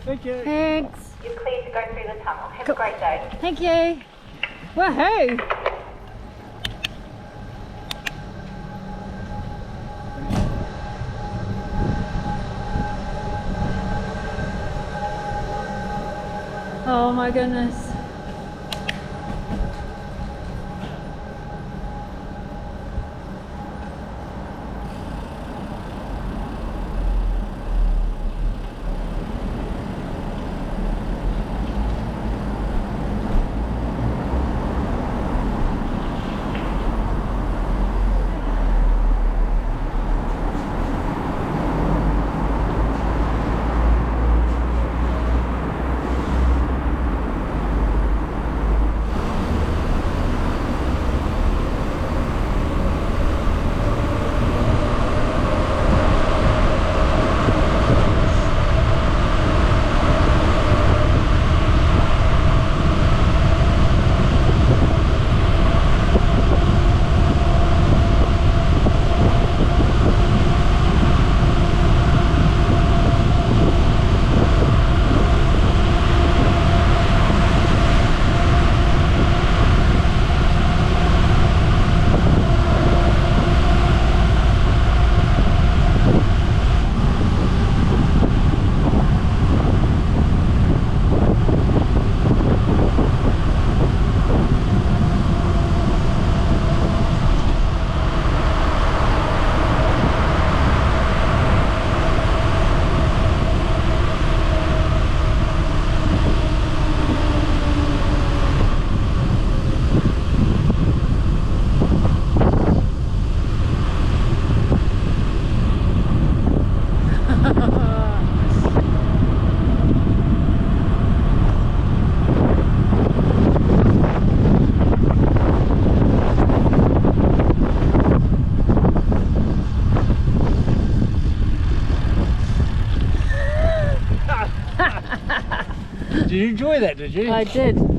Thank you. Thanks. You're clear to go through the tunnel. Have a great day. Thank you. Woohoo! Oh my goodness. Did you enjoy that, did you? I did.